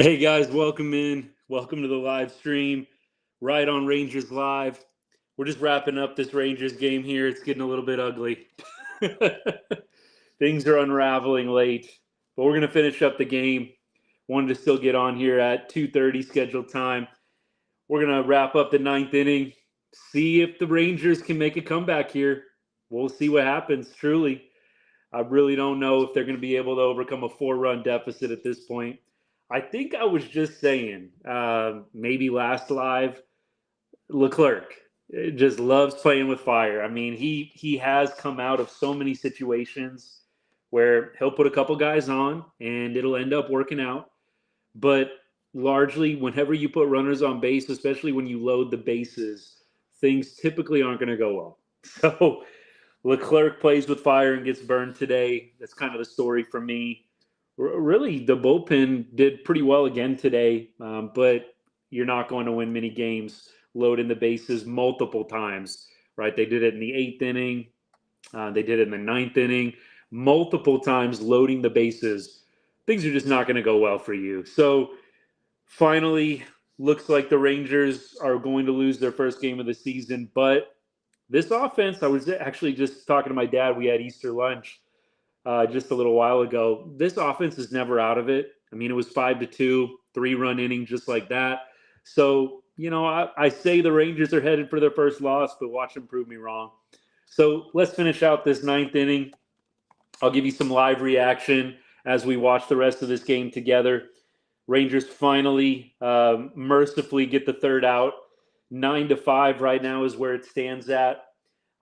Hey guys, welcome in. Welcome to the live stream right on Rangers Live. We're just wrapping up this Rangers game here. It's getting a little bit ugly. Things are unraveling late, but we're going to finish up the game. Wanted to still get on here at 2:30 scheduled time. We're going to wrap up the ninth inning, see if the Rangers can make a comeback here. We'll see what happens, truly. I really don't know if they're going to be able to overcome a 4-run deficit at this point. I think I was just saying, maybe last live, Leclerc just loves playing with fire. I mean, he has come out of so many situations where he'll put a couple guys on and it'll end up working out. But largely, whenever you put runners on base, especially when you load the bases, things typically aren't going to go well. So Leclerc plays with fire and gets burned today. That's kind of the story for me. Really, the bullpen did pretty well again today, but you're not going to win many games loading the bases multiple times, right? They did it in the eighth inning. They did it in the ninth inning. Multiple times loading the bases. Things are just not going to go well for you. So finally, looks like the Rangers are going to lose their first game of the season, but this offense, I was actually just talking to my dad. We had Easter lunch just a little while ago. This offense is never out of it. I mean, it was 5-2, 3-run inning, just like that. So, I say the Rangers are headed for their first loss, but watch them prove me wrong. So let's finish out this ninth inning. I'll give you some live reaction as we watch the rest of this game together. Rangers finally, mercifully get the third out. 9-5 right now is where it stands at.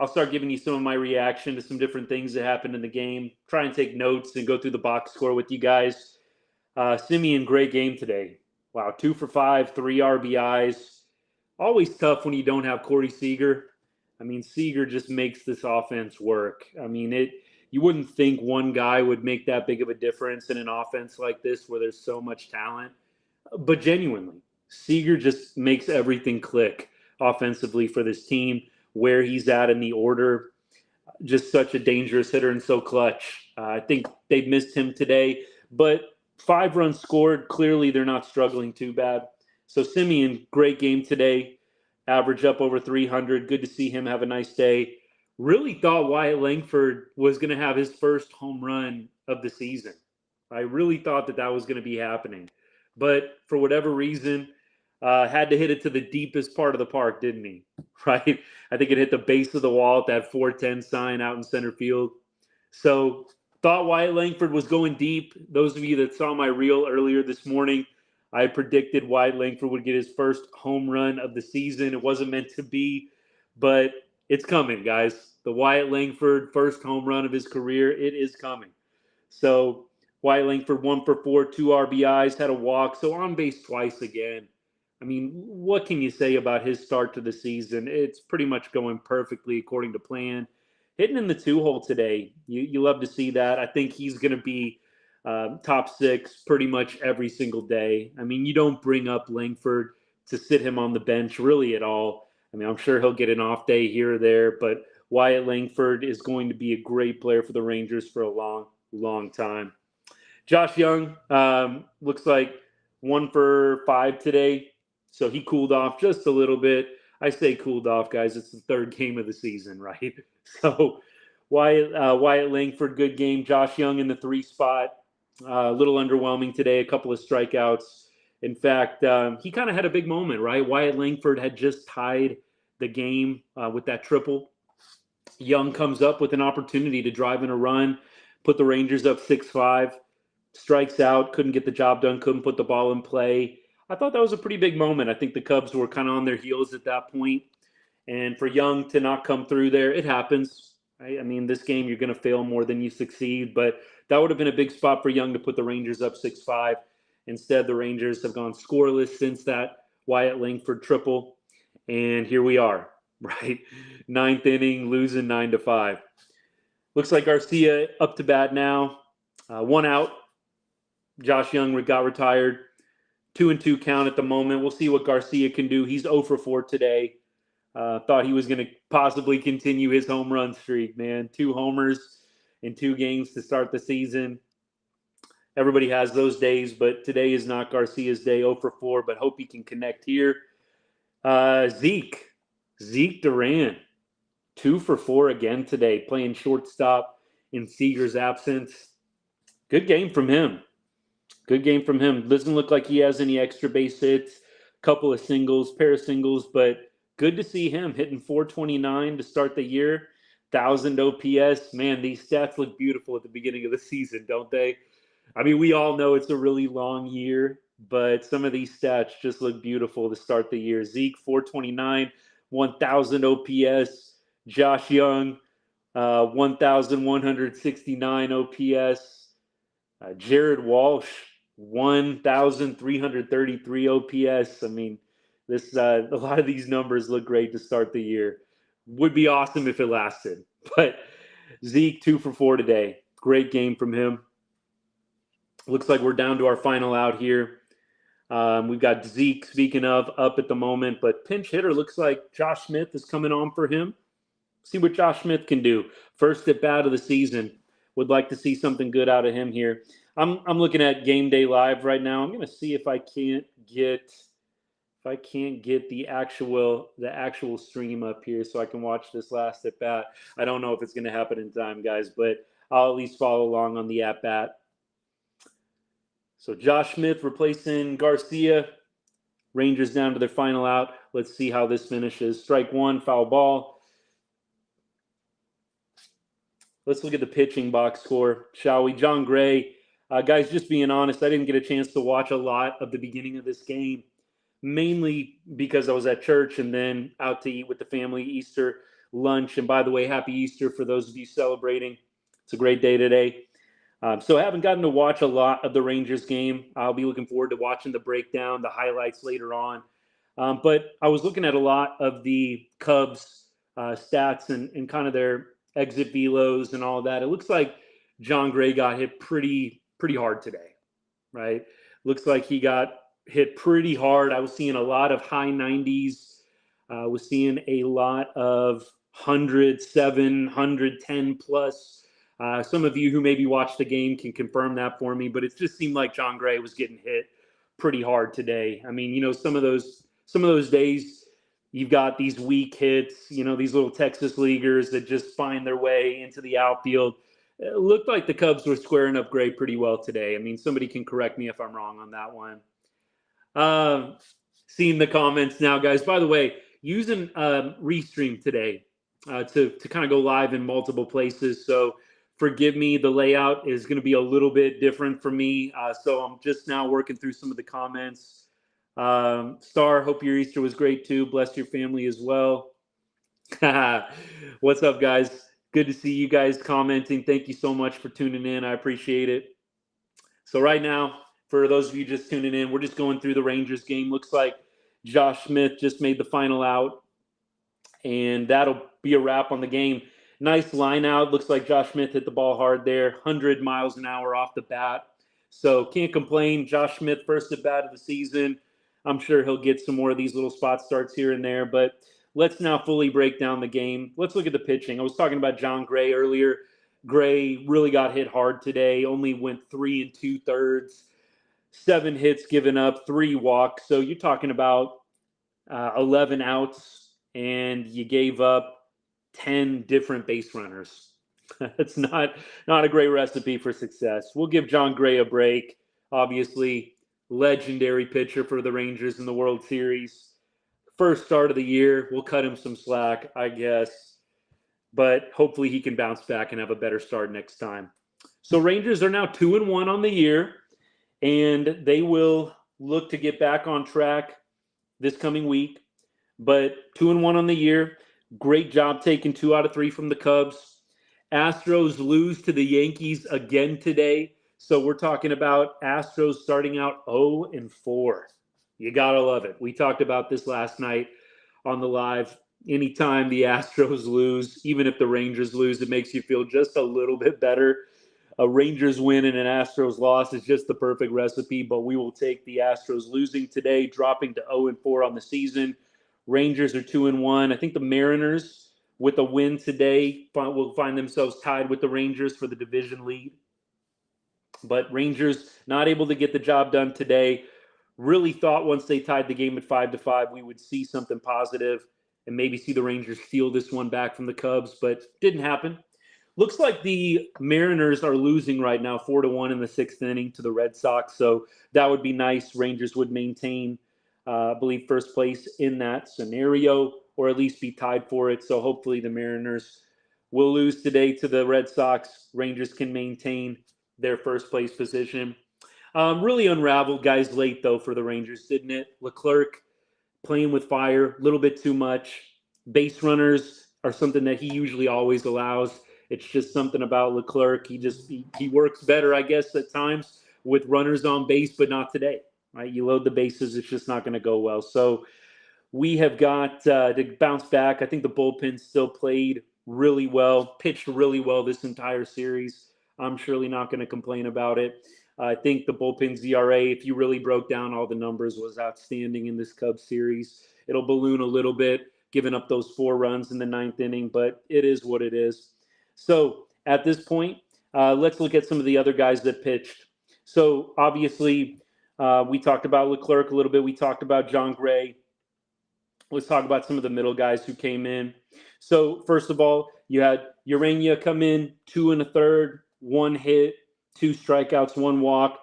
I'll start giving you some of my reaction to some different things that happened in the game. Try and take notes and go through the box score with you guys. Simeon, great game today. Wow, 2 for 5, 3 RBIs. Always tough when you don't have Corey Seager. I mean, Seager just makes this offense work. I mean, you wouldn't think one guy would make that big of a difference in an offense like this where there's so much talent. But genuinely, Seager just makes everything click offensively for this team, where he's at in the order. Just such a dangerous hitter and so clutch. I think they missed him today, but 5 runs scored. Clearly, they're not struggling too bad. So Simeon, great game today. Average up over 300. Good to see him have a nice day. Really thought Wyatt Langford was going to have his first home run of the season. I really thought that was going to be happening. But for whatever reason, had to hit it to the deepest part of the park, didn't he? Right? I think it hit the base of the wall at that 410 sign out in center field. So thought Wyatt Langford was going deep. Those of you that saw my reel earlier this morning, I predicted Wyatt Langford would get his first home run of the season. It wasn't meant to be, but it's coming, guys. The Wyatt Langford first home run of his career, it is coming. So Wyatt Langford 1 for 4, 2 RBIs, had a walk, so on base twice again. I mean, what can you say about his start to the season? It's pretty much going perfectly according to plan. Hitting in the 2-hole today, you love to see that. I think he's going to be top 6 pretty much every single day. I mean, you don't bring up Langford to sit him on the bench really at all. I mean, I'm sure he'll get an off day here or there, but Wyatt Langford is going to be a great player for the Rangers for a long, long time. Josh Young looks like 1 for 5 today. So he cooled off just a little bit. I say cooled off, guys. It's the third game of the season, right? So Wyatt Langford, good game. Josh Young in the 3 spot. A little underwhelming today, a couple of strikeouts. In fact, he kind of had a big moment, right? Wyatt Langford had just tied the game with that triple. Young comes up with an opportunity to drive in a run, put the Rangers up 6-5, strikes out, couldn't get the job done, couldn't put the ball in play. I thought that was a pretty big moment. I think the Cubs were kind of on their heels at that point. And for Young to not come through there, it happens. Right? I mean, this game, you're going to fail more than you succeed. But that would have been a big spot for Young to put the Rangers up 6-5. Instead, the Rangers have gone scoreless since that Wyatt Langford triple. And here we are, right? Ninth inning, losing 9-5. Looks like Garcia up to bat now. 1 out. Josh Young got retired. 2-2 count at the moment. We'll see what Garcia can do. He's 0 for 4 today. Thought he was going to possibly continue his home run streak, man. 2 homers in 2 games to start the season. Everybody has those days, but today is not Garcia's day. 0 for 4, but hope he can connect here. Zeke Duran, 2 for 4 again today, playing shortstop in Seager's absence. Good game from him. Doesn't look like he has any extra base hits. Couple of singles, pair of singles, but good to see him hitting 429 to start the year. 1,000 OPS. Man, these stats look beautiful at the beginning of the season, don't they? I mean, we all know it's a really long year, but some of these stats just look beautiful to start the year. Zeke, 429, 1,000 OPS. Josh Young, 1,169 OPS. Jared Walsh, 1,333 OPS. I mean, this a lot of these numbers look great to start the year. Would be awesome if it lasted. But Zeke, 2 for 4 today. Great game from him. Looks like we're down to our final out here. We've got Zeke, speaking of, up at the moment, but pinch hitter looks like Josh Smith is coming on for him. See what Josh Smith can do. First at bat of the season. Would like to see something good out of him here. I'm looking at Game Day Live right now. I'm going to see if I can't get the actual stream up here so I can watch this last at bat. I don't know if it's going to happen in time, guys, but I'll at least follow along on the at bat. So Josh Smith replacing Garcia. Rangers down to their final out. Let's see how this finishes. Strike one, foul ball. Let's look at the pitching box score, shall we? John Gray. Guys, just being honest, I didn't get a chance to watch a lot of the beginning of this game, mainly because I was at church and then out to eat with the family, Easter lunch. And by the way, happy Easter for those of you celebrating. It's a great day today. So I haven't gotten to watch a lot of the Rangers game. I'll be looking forward to watching the breakdown, the highlights later on. But I was looking at a lot of the Cubs stats and kind of their exit velos and all of that. It looks like John Gray got hit pretty hard today, right? Looks like he got hit pretty hard. I was seeing a lot of high 90s. Was seeing a lot of 107, 110 plus. Some of you who maybe watched the game can confirm that for me, but it just seemed like John Gray was getting hit pretty hard today. I mean, some of those days you've got these weak hits, these little Texas leaguers that just find their way into the outfield. It looked like the Cubs were squaring up Gray pretty well today. I mean, somebody can correct me if I'm wrong on that one. Seeing the comments now, guys. By the way, using Restream today to kind of go live in multiple places. So forgive me, the layout is going to be a little bit different for me. So I'm just now working through some of the comments. Star, hope your Easter was great too. Bless your family as well. What's up, guys? Good to see you guys commenting. Thank you so much for tuning in. I appreciate it. So right now, for those of you just tuning in, we're just going through the Rangers game. Looks like Josh Smith just made the final out, and that'll be a wrap on the game. Nice line out. Looks like Josh Smith hit the ball hard there, 100 miles an hour off the bat. So can't complain. Josh Smith, first at bat of the season. I'm sure he'll get some more of these little spot starts here and there, but let's now fully break down the game. Let's look at the pitching. I was talking about John Gray earlier. Gray really got hit hard today, only went 3 2/3, 7 hits given up, 3 walks. So you're talking about 11 outs, and you gave up 10 different base runners. That's not a great recipe for success. We'll give John Gray a break. Obviously, legendary pitcher for the Rangers in the World Series. First start of the year, we'll cut him some slack, I guess. But hopefully he can bounce back and have a better start next time. So Rangers are now 2-1 on the year, and they will look to get back on track this coming week. But 2-1 on the year. Great job taking 2 out of 3 from the Cubs. Astros lose to the Yankees again today. So we're talking about Astros starting out 0-4. You got to love it. We talked about this last night on the live. Anytime the Astros lose, even if the Rangers lose, it makes you feel just a little bit better. A Rangers win and an Astros loss is just the perfect recipe, but we will take the Astros losing today, dropping to 0-4 on the season. Rangers are 2-1. I think the Mariners, with a win today, will find themselves tied with the Rangers for the division lead. But Rangers not able to get the job done today. Really thought once they tied the game at 5-5, we would see something positive and maybe see the Rangers steal this one back from the Cubs, but didn't happen. Looks like the Mariners are losing right now, 4-1 in the sixth inning to the Red Sox. So that would be nice. Rangers would maintain, I believe, first place in that scenario, or at least be tied for it. So hopefully the Mariners will lose today to the Red Sox. Rangers can maintain their first place position. Really unraveled guys late though for the Rangers, didn't it? Leclerc playing with fire, a little bit too much. Base runners are something that he usually always allows. It's just something about Leclerc. He works better, I guess, at times with runners on base, but not today. Right? You load the bases, it's just not going to go well. So we have got to bounce back. I think the bullpen still played really well, pitched really well this entire series. I'm surely not going to complain about it. I think the bullpen's ERA, if you really broke down all the numbers, was outstanding in this Cubs series. It'll balloon a little bit, giving up those 4 runs in the ninth inning, but it is what it is. So at this point, let's look at some of the other guys that pitched. So obviously, we talked about Leclerc a little bit. We talked about John Gray. Let's talk about some of the middle guys who came in. So first of all, you had Urania come in, 2 1/3, 1 hit, 2 strikeouts, 1 walk.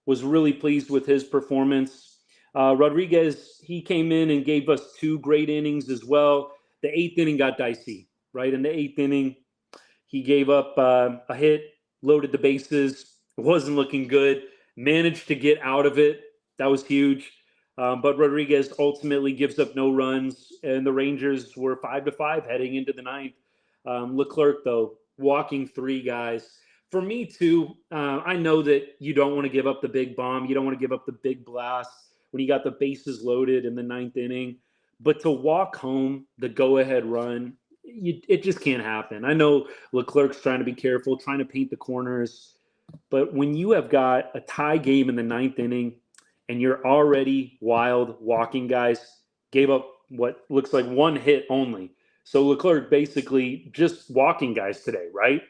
Was really pleased with his performance. Rodriguez, he came in and gave us 2 great innings as well. The 8th inning got dicey, right? In the 8th inning, he gave up a hit, loaded the bases. It wasn't looking good. Managed to get out of it. That was huge. But Rodriguez ultimately gives up no runs, and the Rangers were 5-5 heading into the ninth. Leclerc, though, walking 3 guys. For me, too, I know that you don't want to give up the big bomb. You don't want to give up the big blast when you got the bases loaded in the ninth inning. But to walk home the go-ahead run, it just can't happen. I know Leclerc's trying to be careful, trying to paint the corners. But when you have got a tie game in the ninth inning and you're already wild walking guys, gave up what looks like 1 hit only. So Leclerc basically just walking guys today, right?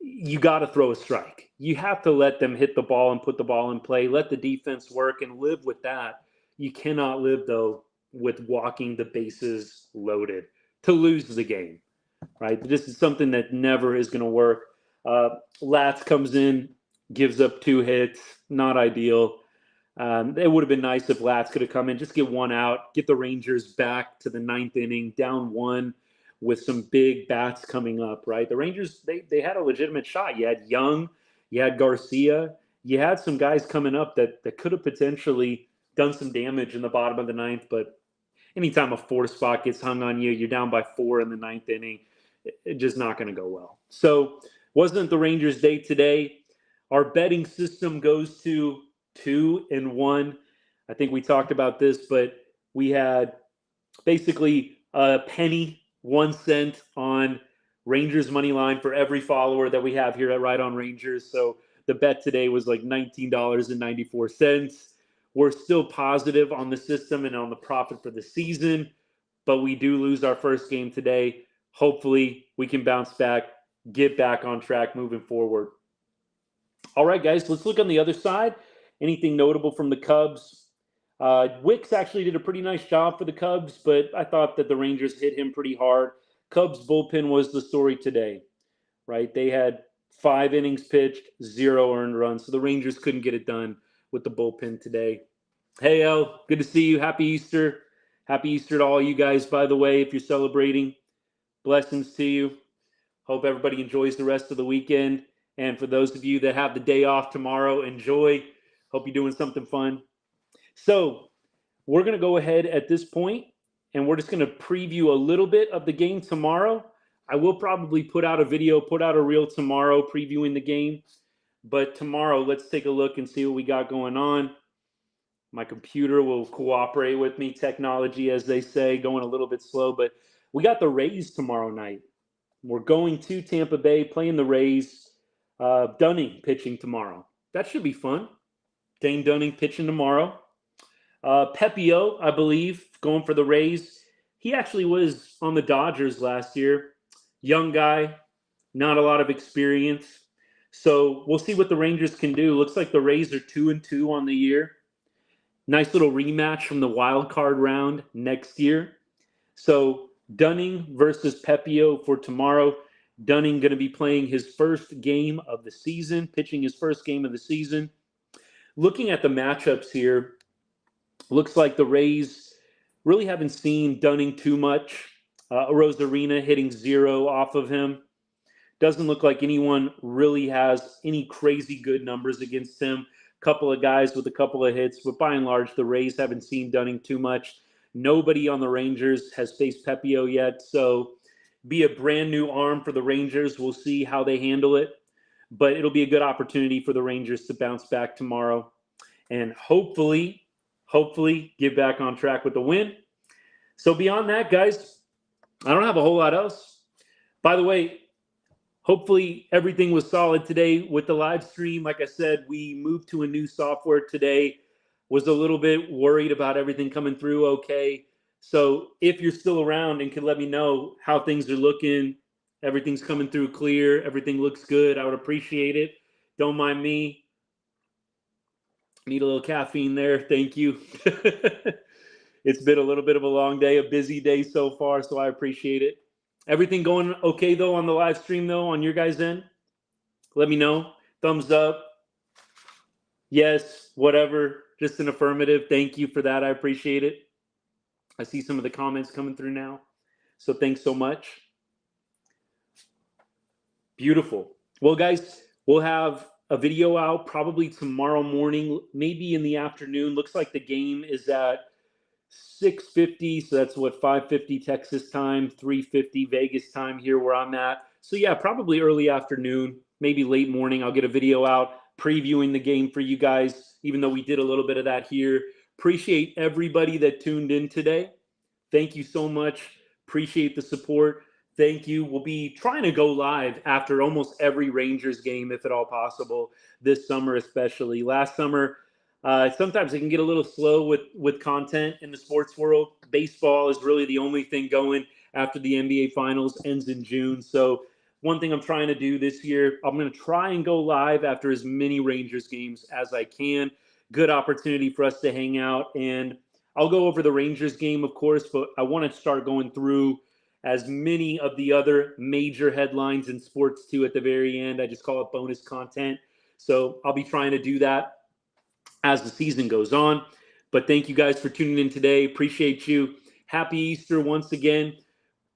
You got to throw a strike. You have to let them hit the ball and put the ball in play. Let the defense work and live with that. You cannot live, though, with walking the bases loaded to lose the game, right? This is something that never is going to work. Latz comes in, gives up 2 hits, not ideal. It would have been nice if Latz could have come in, just get 1 out, get the Rangers back to the ninth inning, down 1 with some big bats coming up, right? The Rangers, they had a legitimate shot. You had Young, you had Garcia, you had some guys coming up that could have potentially done some damage in the bottom of the ninth, but anytime a 4 spot gets hung on you, you're down by 4 in the ninth inning, it's just not going to go well. So wasn't the Rangers' day today. Our betting system goes to 2-1. I think we talked about this, but we had basically a penny, 1 cent on Rangers money line for every follower that we have here at Right On Rangers. So the bet today was like $19.94. We're still positive on the system and on the profit for the season, but we do lose our first game today. Hopefully we can bounce back, get back on track moving forward. All right, guys, let's look on the other side. Anything notable from the Cubs? Wicks actually did a pretty nice job for the Cubs, but I thought that the Rangers hit him pretty hard. Cubs bullpen was the story today, right? They had 5 innings pitched, 0 earned runs, so the Rangers couldn't get it done with the bullpen today. Hey, El, good to see you. Happy Easter. Happy Easter to all you guys, by the way, if you're celebrating. Blessings to you. Hope everybody enjoys the rest of the weekend. And for those of you that have the day off tomorrow, enjoy. Hope you're doing something fun. So we're going to go ahead at this point, and we're just going to preview a little bit of the game tomorrow. I will probably put out a video, put out a reel tomorrow previewing the game. But tomorrow, let's take a look and see what we got going on. My computer will cooperate with me. Technology, as they say, going a little bit slow. But we got the Rays tomorrow night. We're going to Tampa Bay, playing the Rays. Dunning pitching tomorrow. That should be fun. Dane Dunning pitching tomorrow. Pepio, I believe, going for the Rays. He actually was on the Dodgers last year. Young guy, not a lot of experience. So we'll see what the Rangers can do. Looks like the Rays are 2-2 on the year. Nice little rematch from the wild card round next year. So Dunning versus Pepio for tomorrow. Dunning going to be playing his first game of the season, pitching his first game of the season. Looking at the matchups here, looks like the Rays really haven't seen Dunning too much. Rosarina hitting 0 off of him. Doesn't look like anyone really has any crazy good numbers against him. Couple of guys with a couple of hits, but by and large, the Rays haven't seen Dunning too much. Nobody on the Rangers has faced Pepio yet, so be a brand new arm for the Rangers. We'll see how they handle it, but it'll be a good opportunity for the Rangers to bounce back tomorrow and hopefully get back on track with the win. So beyond that, guys, I don't have a whole lot else. By the way, hopefully everything was solid today with the live stream. Like I said, we moved to a new software today. Was a little bit worried about everything coming through okay. So if you're still around and can let me know how things are looking, everything's coming through clear, everything looks good, I would appreciate it. Don't mind me. Need a little caffeine there. Thank you. It's been a little bit of a long day, a busy day so far, so I appreciate it. Everything going okay, though, on the live stream, though, on your guys' end? Let me know. Thumbs up. Yes, whatever. Just an affirmative. Thank you for that. I appreciate it. I see some of the comments coming through now. So thanks so much. Beautiful. Well, guys, we'll have a video out probably tomorrow morning, maybe in the afternoon. Looks like the game is at 6:50, so that's what 5:50 Texas time, 3:50 Vegas time here where I'm at. So yeah, probably early afternoon, maybe late morning. I'll get a video out previewing the game for you guys, even though we did a little bit of that here. Appreciate everybody that tuned in today. Thank you so much. Appreciate the support. Thank you. We'll be trying to go live after almost every Rangers game, if at all possible, this summer especially. Last summer, sometimes it can get a little slow with content in the sports world. Baseball is really the only thing going after the NBA Finals ends in June. So one thing I'm trying to do this year, I'm going to try and go live after as many Rangers games as I can. Good opportunity for us to hang out. And I'll go over the Rangers game, of course, but I want to start going through as many of the other major headlines in sports too at the very end. I just call it bonus content. So I'll be trying to do that as the season goes on. But thank you guys for tuning in today. Appreciate you. Happy Easter once again.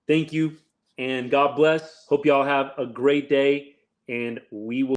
Thank you, and God bless. Hope you all have a great day, and we will